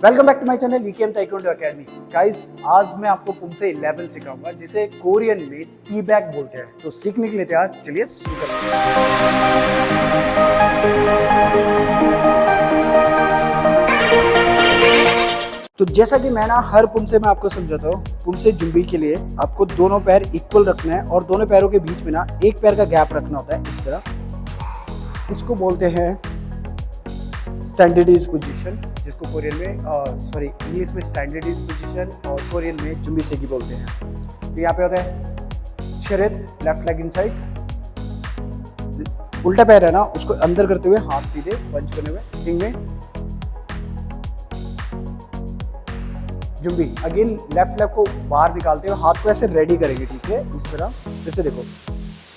Welcome back to my channel EKM Taekwondo Academy. Guys, आज मैं आपको पुमसे 11 सिखाऊंगा जिसे कोरियन में टी बैक बोलते हैं। तो सीखने के लिए तैयार, चलिए शुरू करते हैं। तो जैसा कि मैं हर पुमसे में आपको समझाता हूँ, पुमसे जुम्बी के लिए आपको दोनों पैर इक्वल रखना है और दोनों पैरों के बीच में एक पैर का गैप रखना होता है इस तरह। इसको बोलते हैं स्टैंडर्डाइज पोजीशन, जिसको कोरियन में इंग्लिश में स्टैंडर्डाइज पोजीशन और कोरियन में जुम्बी सेगी बोलते हैं। तो यहाँ पे होता है शरेत, लेफ्ट लेग इनसाइड, उल्टा पैर है उसको अंदर करते हुए हाथ सीधे पंच करने हुए किंग में जुम्बी। अगेन लेफ्ट लेग को बाहर निकालते हुए हाथ को ऐसे रेडी करेंगे, ठीक है, इस तरह। फिर से देखो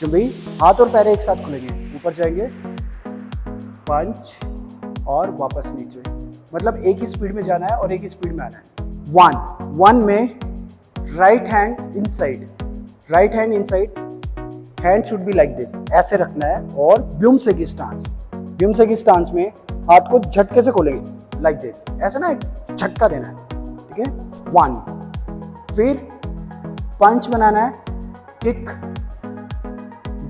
जुम्बी, हाथ और पैर एक साथ खुलेंगे, ऊपर जाएंगे, पंच और वापस नीचे। मतलब एक ही स्पीड में जाना है और एक ही स्पीड में आना है। वन में right hand inside, hand should be like this, ऐसे रखना है। और ब्यूमसेगी स्टांस में हाथ को झटके से खोलेंगे लाइक दिस, ऐसे एक झटका देना है, ठीक है। 1, फिर पंच बनाना है, किक,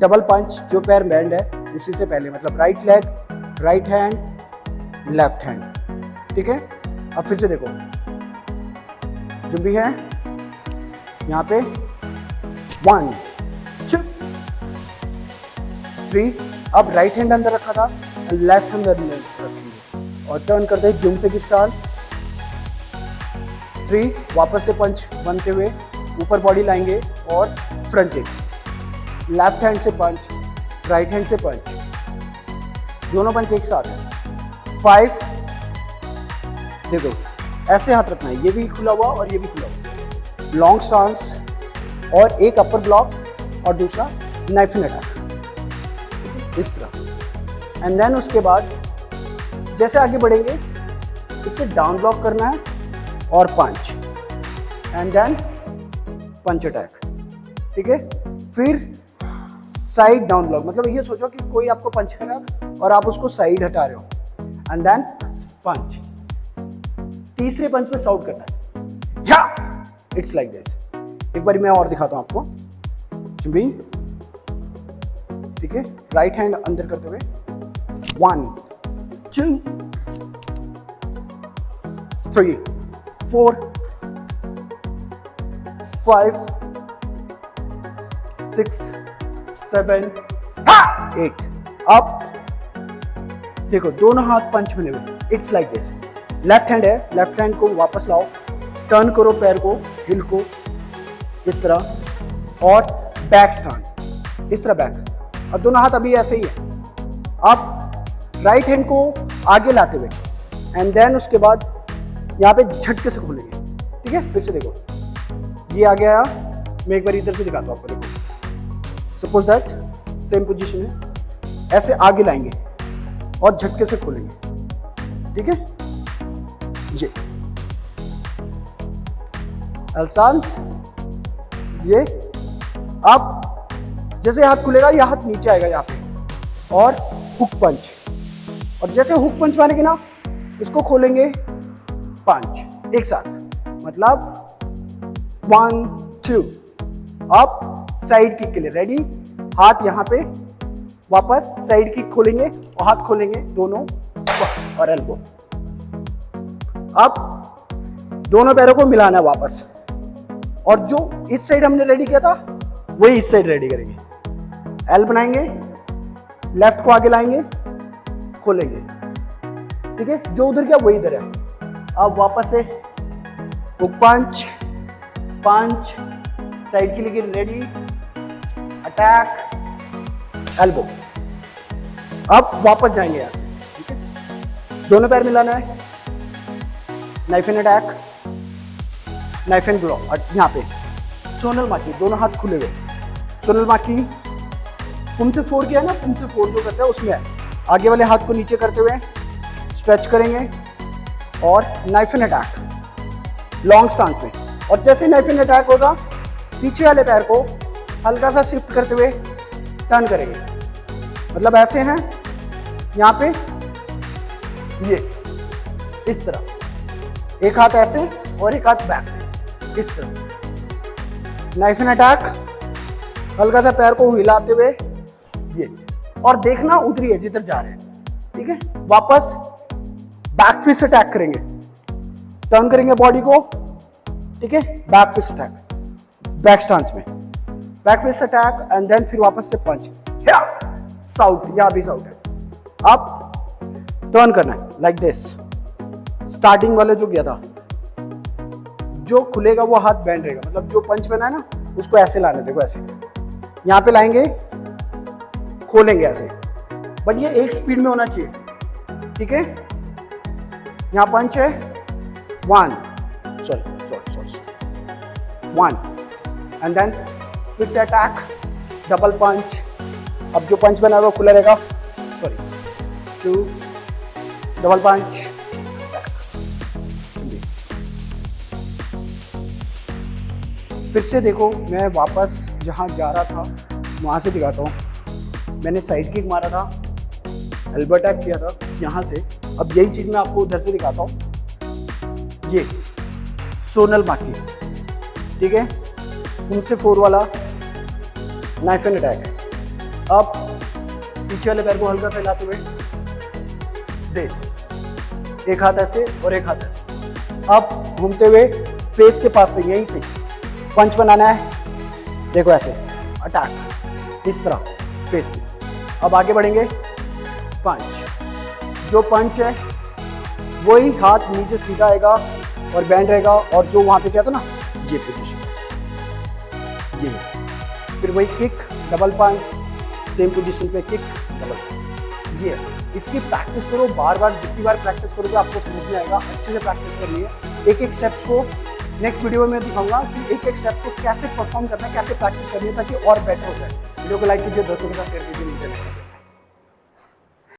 डबल पंच, जो पैर बैंड है उसी से पहले, मतलब right leg, right hand, left hand, ठीक है। अब फिर से देखो जो भी है यहाँ पे 1, 2, 3। अब राइट हैंड अंदर रखा था, लेफ्ट हैंड अंदर रखेंगे और टर्न करते हैं जुम से की स्टांस। 3, वापस से पंच बनते हुए ऊपर बॉडी लाएंगे और फ्रंट किक, लेफ्ट हैंड से पंच, राइट हैंड से पंच, दोनों पंच एक साथ है। 5, देखो ऐसे हाथ रखना है, ये भी खुला हुआ और ये भी खुला हुआ, लॉन्ग स्टांस और एक अपर ब्लॉक और दूसरा नाइफ इन अटैक, इस तरह। एंड देन उसके बाद जैसे आगे बढ़ेंगे इससे डाउन ब्लॉक करना है और पंच, एंड देन पंच अटैक, ठीक है। फिर साइड डाउन ब्लॉक, मतलब ये सोचो कि कोई आपको पंच कर रहा है और आप उसको साइड हटा रहे हो, एंड देन पंच। तीसरे पंच पे साउट करना है, या इट्स लाइक दिस। एक बार मैं और दिखाता हूं आपको, जुम्बी, ठीक है, राइट हैंड अंदर करते हुए 1, 2, 3, 4, 5, 6, 7, 8। अब देखो दोनों हाथ पंच बने हुए, it's like this. Left hand है, लेफ्ट हैंड को वापस लाओ, टर्न करो पैर को, हिल को इस तरह, और बैक स्टांस, इस तरह बैक। और दोनों हाथ अभी ऐसे ही है। अब राइट हैंड को आगे लाते हुए एंड देन उसके बाद यहाँ पे झटके से खोलेंगे, ठीक है। फिर से देखो ये आ गया, मैं एक बार इधर से दिखाता हूँ आपको। देखो सपोज दैट सेम पोजीशन है, ऐसे आगे लाएंगे और झटके से खोलेंगे, ठीक है। ये एल स्टांस, ये। अब जैसे हाथ खुलेगा ये हाथ नीचे आएगा यहाँ पे, और हुक पंच, और जैसे हुक पंच मारेंगे इसको खोलेंगे पंच एक साथ, मतलब 1, 2। अब साइड किक के लिए रेडी, हाथ यहाँ पे, वापस साइड किक खोलेंगे और हाथ खोलेंगे दोनों और एल्बो। अब दोनों पैरों को मिलाना है वापस, और जो इस साइड हमने रेडी किया था वही इस साइड रेडी करेंगे। एल बनाएंगे, लेफ्ट को आगे लाएंगे, खोलेंगे, ठीक है। जो उधर किया वही इधर है। अब वापस से हुक पंच, पंच, साइड के लिए रेडी, अटैक, एल्बो। अब वापस जाएंगे यहाँ से, ठीक है। दोनों पैर मिलाना है, knife in attack, knife in block, और यहाँ पे सोनल माकी, दोनों हाथ खुले हुए, सोनल माकी। पुमसे 4 किया ना, पुमसे 4 जो करते हैं उसमें आगे वाले हाथ को नीचे करते हुए स्ट्रेच करेंगे और knife in attack long stance में। और जैसे नाइफ इन अटैक होगा पीछे वाले पैर को हल्का सा शिफ्ट करते हुए टर्न करेंगे, मतलब ऐसे हैं यहाँ पे, ये इस तरह, एक हाथ ऐसे और एक हाथ बैक में, इस तरह। नाइफ एंड अटैक, हल्का सा पैर को हिलाते हुए ये, और देखना उधरी है जिधर जा रहे हैं, ठीक है। वापस बैक फिस्ट अटैक करेंगे, टर्न करेंगे बॉडी को, ठीक है। Back fist attack, back stance में back fist attack, and then फिर वापस से पंच, साउट, यहां भी साउट है। अब टर्न करना है लाइक दिस। स्टार्टिंग वाले जो किया था, जो खुलेगा वो हाथ बैंड रहेगा, मतलब जो पंच बना है ना उसको ऐसे लाने, देखो ऐसे यहां पे लाएंगे, खोलेंगे ऐसे, बट ये एक स्पीड में होना चाहिए, ठीक है। यहां पंच है, 1 एंड देन फिर से अटैक, डबल पंच। अब जो पंच बना है वो खुला रहेगा, 2 डबल पंच। फिर से देखो, मैं वापस जहां जा रहा था वहां से दिखाता हूं। मैंने साइड किक मारा था, एल्बो अटैक किया था यहां से। अब यही चीज मैं आपको उधर से दिखाता हूं, ये सोनल माकी, ठीक है। उनसे 4 वाला नाइफ एंड अटैक। अब पीछे वाले पैर को हल्का फैलाते हुए दे, एक हाथ ऐसे और एक हाथ ऐसे। अब घूमते हुए फेस के पास से, यहीं से पंच बनाना है, देखो ऐसे अटैक, इस तरह फेस पे। अब आगे बढ़ेंगे, पंच, जो पंच है वही हाथ नीचे सीधा आएगा और बैंड रहेगा, और जो वहां पे क्या था ना, ये पोजीशन, ये फिर वही किक, डबल पंच, सेम पोजीशन पे किक, डबल पंच। ये इसकी प्रैक्टिस करो बार बार, जितनी बार प्रैक्टिस करोगे आपको समझ में आएगा। अच्छे से प्रैक्टिस करनी है। एक एक स्टेप्स को नेक्स्ट वीडियो में दिखाऊंगा कि एक एक स्टेप को कैसे परफॉर्म करना है, कैसे प्रैक्टिस करनी है, ताकि और बेटर हो जाए। वीडियो को लाइक कीजिए, दोस्तों के साथ शेयर कीजिए, नीचे